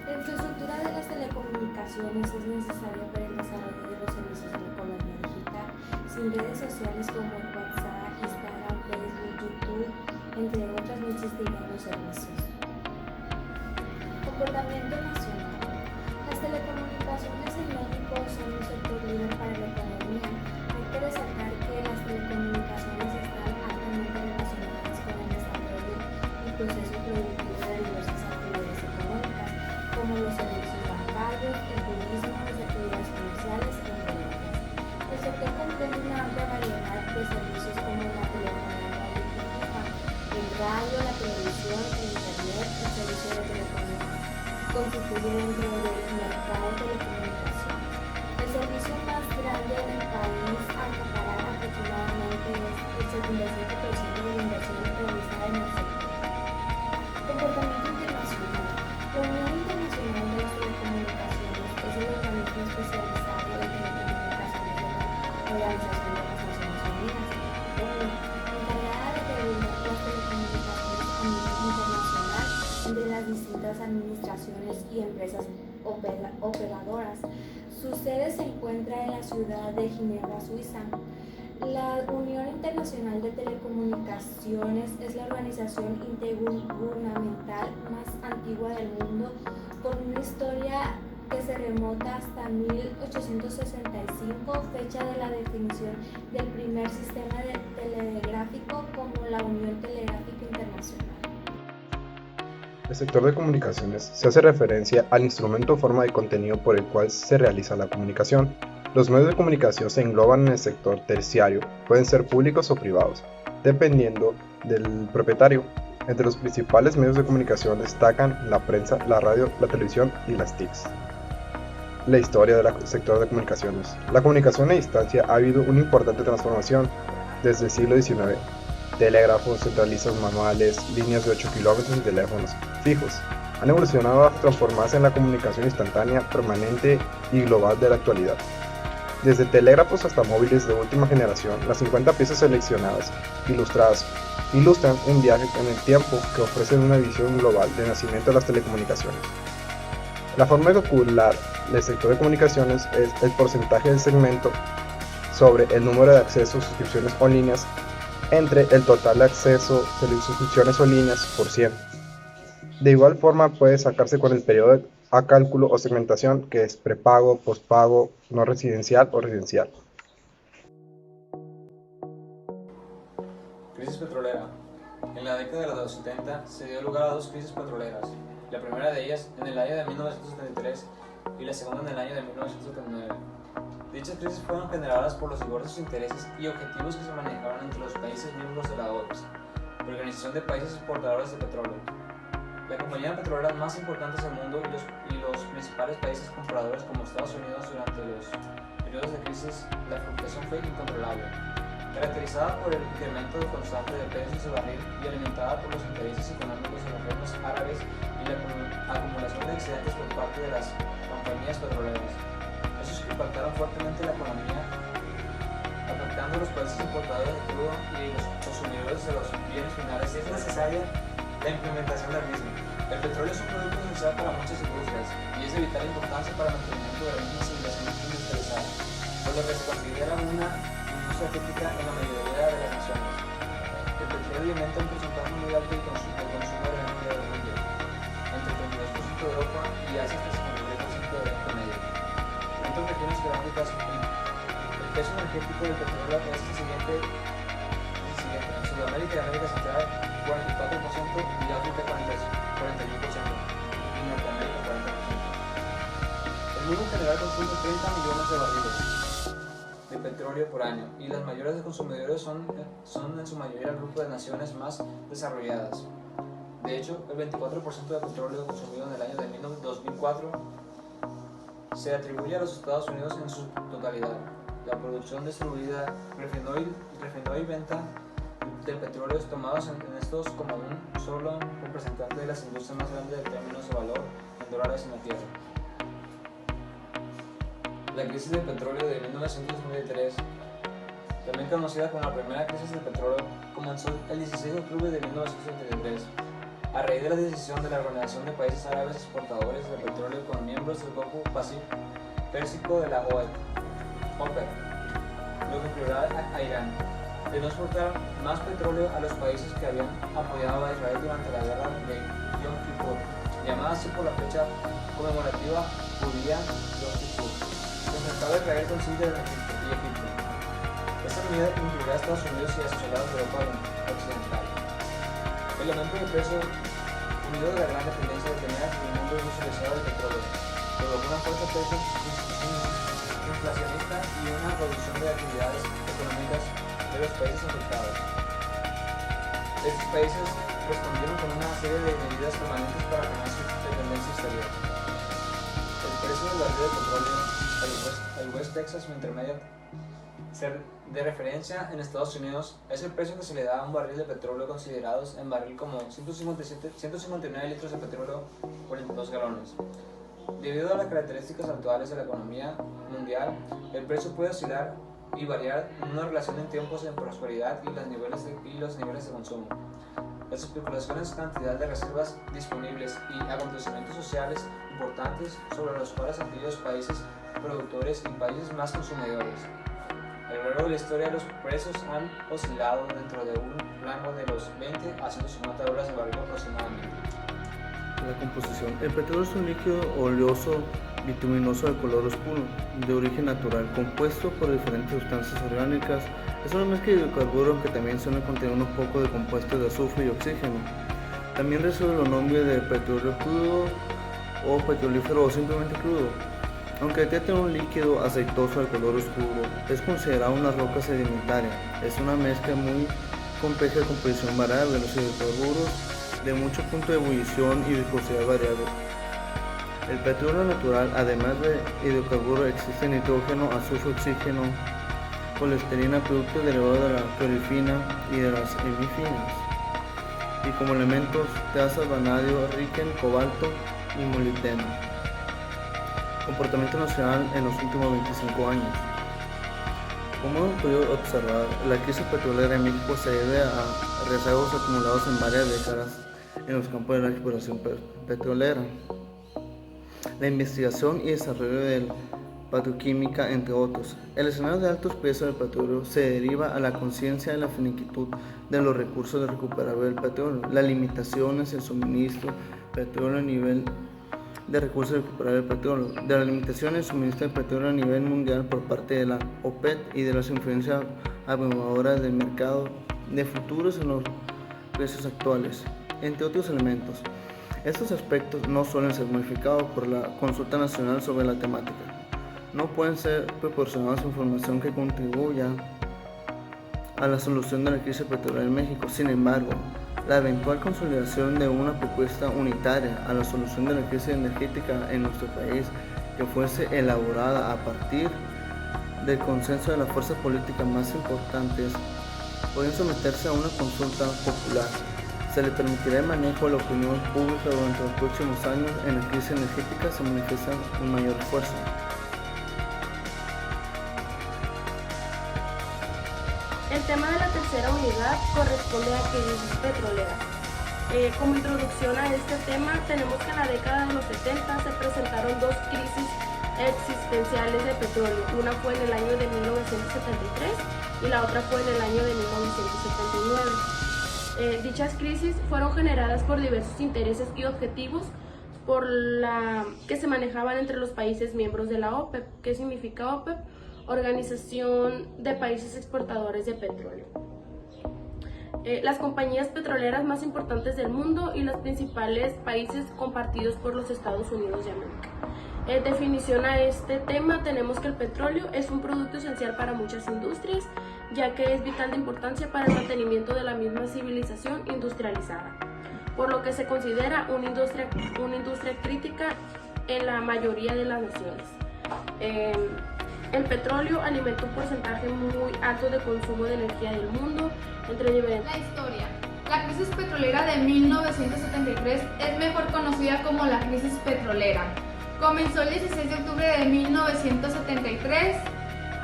La infraestructura de las telecomunicaciones es necesaria para el desarrollo de los servicios de la economía digital. Sin redes sociales como WhatsApp, Instagram, Facebook, YouTube, entre otras, no existirían los servicios. Comportamiento nacional. Las telecomunicaciones en México son un sector líder para la economía. Hay que resaltar que las telecomunicaciones están altamente relacionadas con el desarrollo y proceso productivo de diversas actividades económicas, como los servicios bancarios, el turismo, las actividades comerciales, entre otras. El sector comprende una amplia variedad de servicios como la telefonía móvil y fija, el radio, la televisión, el internet, el servicio de telefonía constituye dentro del mercado de telecomunicaciones. El servicio más grande del país, al comparar aproximadamente, es el 75% de la inversión realizada en el sector. Comportamiento internacional. La Unión Internacional de las Telecomunicaciones es el organismo especializado en telecomunicaciones de la Organización de las Naciones Unidas, ONU, encargada de regular las telecomunicaciones a nivel internacional entre las distintas administraciones y empresas operadoras. Su sede se encuentra en la ciudad de Ginebra, Suiza. La Unión Internacional de Telecomunicaciones es la organización intergubernamental más antigua del mundo, con una historia que se remota hasta 1865, fecha de la definición del primer sistema telegráfico como la Unión Telegráfica Internacional. El sector de comunicaciones se hace referencia al instrumento o forma de contenido por el cual se realiza la comunicación. Los medios de comunicación se engloban en el sector terciario, pueden ser públicos o privados, dependiendo del propietario. Entre los principales medios de comunicación destacan la prensa, la radio, la televisión y las TICs. La historia del sector de comunicaciones. La comunicación a distancia ha habido una importante transformación desde el siglo XIX. Telégrafos, centralistas manuales, líneas de 8 kilómetros y teléfonos fijos han evolucionado hasta transformarse en la comunicación instantánea, permanente y global de la actualidad. Desde telégrafos hasta móviles de última generación, las 50 piezas seleccionadas, ilustradas, ilustran un viaje en el tiempo que ofrecen una visión global del nacimiento de las telecomunicaciones. La forma de calcular del sector de comunicaciones es el porcentaje del segmento sobre el número de accesos, suscripciones o líneas entre el total de acceso, suscripciones o líneas por 100. De igual forma puede sacarse con el periodo a cálculo o segmentación, que es prepago, postpago, no residencial o residencial. Crisis petrolera. En la década de los 70 se dio lugar a dos crisis petroleras, la primera de ellas en el año de 1973 y la segunda en el año de 1979. Dichas crisis fueron generadas por los diversos intereses y objetivos que se manejaban entre los países miembros de la OPEP, Organización de Países Exportadores de Petróleo. La compañía petrolera más importante del mundo y los principales países compradores como Estados Unidos durante los periodos de crisis, la fluctuación fue incontrolable, caracterizada por el incremento constante de precios del barril y alimentada por los intereses económicos de los reinos árabes y la acumulación de excedentes por parte de las compañías petroleras. Esos que impactaron fuertemente la economía, afectando a los países importadores de crudo y los consumidores de los bienes finales. Es necesaria la implementación del mismo. El petróleo es un producto esencial para muchas industrias y es de vital importancia para el mantenimiento de la misma civilización industrializada, por lo que se considera una industria crítica en la mayoría de las naciones. El petróleo alimenta un porcentaje muy alto del consumo de energía del mundo, entre el 32% de Europa y Asia hasta el 53% de Oriente Medio. En otras regiones geográficas, el peso energético del petróleo es el siguiente: en Sudamérica y América Central 44% y África 41% y Norteamérica 40%. El mundo en general consume 30 millones de barriles de petróleo por año y las mayores de consumidores son en su mayoría el grupo de naciones más desarrolladas. De hecho, el 24% del petróleo consumido en el año de 2004 se atribuye a los Estados Unidos en su totalidad. La producción distribuida, refinó y venta del petróleo es tomados en estos como un solo representante de las industrias más grandes en términos de valor en dólares en la tierra. La crisis del petróleo de 1993, también conocida como la primera crisis del petróleo, comenzó el 16 de octubre de 1973. A raíz de la decisión de la Organización de Países Árabes Exportadores de Petróleo con miembros del Golfo Pérsico de la OPEP, lo que incluirá a Irán, de no exportar más petróleo a los países que habían apoyado a Israel durante la guerra de Yom Kippur, llamada así por la fecha conmemorativa judía Yom Kippur, que enfrentaba a Israel con Siria y Egipto. Esta medida incluirá a Estados Unidos y asociados de Europa Occidental. El aumento del precio, unido de la gran dependencia de tener el mundo industrializado del petróleo, provocó una fuerte presión inflacionista y una reducción de actividades económicas de los países afectados. Estos países respondieron con una serie de medidas permanentes para frenar su dependencia exterior. El precio del barril de petróleo, el West Texas Intermediate, de referencia en Estados Unidos, es el precio que se le da a un barril de petróleo considerados en barril como 159 litros de petróleo por 22 galones. Debido a las características actuales de la economía mundial, el precio puede oscilar y variar en una relación en tiempos de prosperidad y los niveles de consumo. Las especulaciones, cantidad de reservas disponibles y acontecimientos sociales importantes sobre los cuales aquellos países productores y países más consumidores. A lo largo de la historia, los precios han oscilado dentro de un rango de los 20 a 150 dólares el barril aproximadamente. La composición. El petróleo es un líquido oleoso bituminoso de color oscuro, de origen natural, compuesto por diferentes sustancias orgánicas. Es una mezcla de hidrocarburos que también suele contener unos pocos de compuestos de azufre y oxígeno. También recibe los nombres de petróleo crudo o petrolífero o simplemente crudo. Aunque tiene un líquido aceitoso de color oscuro, es considerado una roca sedimentaria. Es una mezcla muy compleja de composición variable de los hidrocarburos de mucho punto de ebullición y viscosidad variable. El petróleo natural, además de hidrocarburos, existe nitrógeno, azufre, oxígeno, colesterina, productos derivados de la clorofila y de las hemifinas. Y como elementos, trazas, vanadio, níquel, cobalto y molibdeno. Comportamiento nacional en los últimos 25 años. Como hemos podido observar, la crisis petrolera en México se debe a rezagos acumulados en varias décadas en los campos de la exploración petrolera, la investigación y desarrollo de la petroquímica, entre otros. El escenario de altos precios del petróleo se deriva a la conciencia de la finitud de los recursos recuperables del petróleo, las limitaciones en el suministro de petróleo a nivel de recursos recuperables del petróleo, de la limitación en el suministro de petróleo a nivel mundial por parte de la OPEP y de las influencias abrumadoras del mercado de futuros en los precios actuales, entre otros elementos. Estos aspectos no suelen ser modificados por la consulta nacional sobre la temática. No pueden ser proporcionadas información que contribuya a la solución de la crisis petrolera en México. Sin embargo, la eventual consolidación de una propuesta unitaria a la solución de la crisis energética en nuestro país que fuese elaborada a partir del consenso de las fuerzas políticas más importantes podría someterse a una consulta popular. Se le permitirá el manejo de la opinión pública durante los próximos años. En la crisis energética se manifiesta un mayor esfuerzo. El tema de la tercera unidad corresponde a crisis petroleras. Como introducción a este tema, tenemos que en la década de los 70 se presentaron dos crisis existenciales de petróleo. Una fue en el año de 1973 y la otra fue en el año de 1979. Dichas crisis fueron generadas por diversos intereses y objetivos que se manejaban entre los países miembros de la OPEP. ¿Qué significa OPEP? Organización de Países Exportadores de Petróleo. Las compañías petroleras más importantes del mundo y los principales países compartidos por los Estados Unidos de América. Definición a este tema, tenemos que el petróleo es un producto esencial para muchas industrias, ya que es vital de importancia para el mantenimiento de la misma civilización industrializada, por lo que se considera una industria crítica en la mayoría de las naciones. El petróleo alimenta un porcentaje muy alto de consumo de energía del mundo entre diferentes. La historia. La crisis petrolera de 1973 es mejor conocida como la crisis petrolera. Comenzó el 16 de octubre de 1973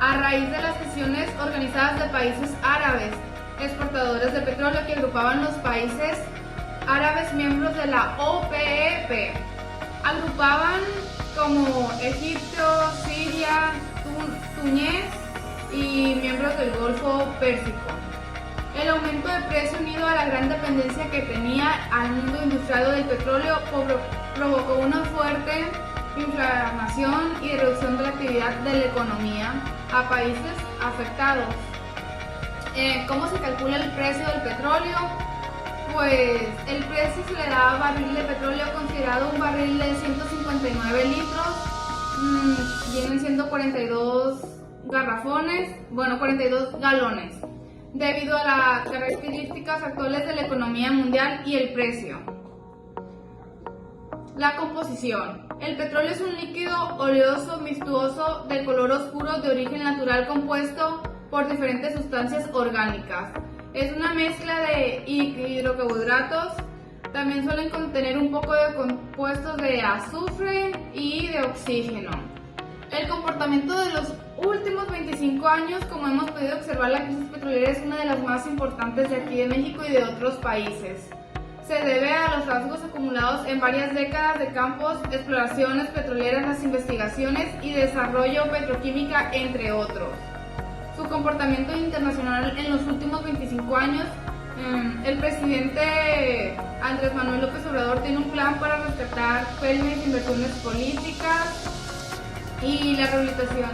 a raíz de las sesiones organizadas de países árabes exportadores de petróleo que agrupaban los países árabes miembros de la OPEP. Agrupaban como Egipto, Siria, Túnez y miembros del Golfo Pérsico. El aumento de precio unido a la gran dependencia que tenía al mundo industrial del petróleo provocó una fuerte inflación y reducción de la actividad de la economía a países afectados. ¿Cómo se calcula el precio del petróleo? Pues el precio se le da a barril de petróleo considerado un barril de 159 litros, vienen siendo 42 galones, debido a las características actuales de la economía mundial y el precio. La composición. El petróleo es un líquido oleoso vistuoso de color oscuro de origen natural compuesto por diferentes sustancias orgánicas. Es una mezcla de hidrocarbohidratos. También suelen contener un poco de compuestos de azufre y de oxígeno. El comportamiento de los últimos 25 años, como hemos podido observar, la crisis petrolera es una de las más importantes de aquí de México y de otros países. Se debe a los rasgos acumulados en varias décadas de campos, exploraciones petroleras, las investigaciones y desarrollo petroquímica, entre otros. Su comportamiento internacional en los últimos 25 años, el presidente Andrés Manuel López Obrador tiene un plan para rescatar firmes inversiones políticas y la rehabilitación.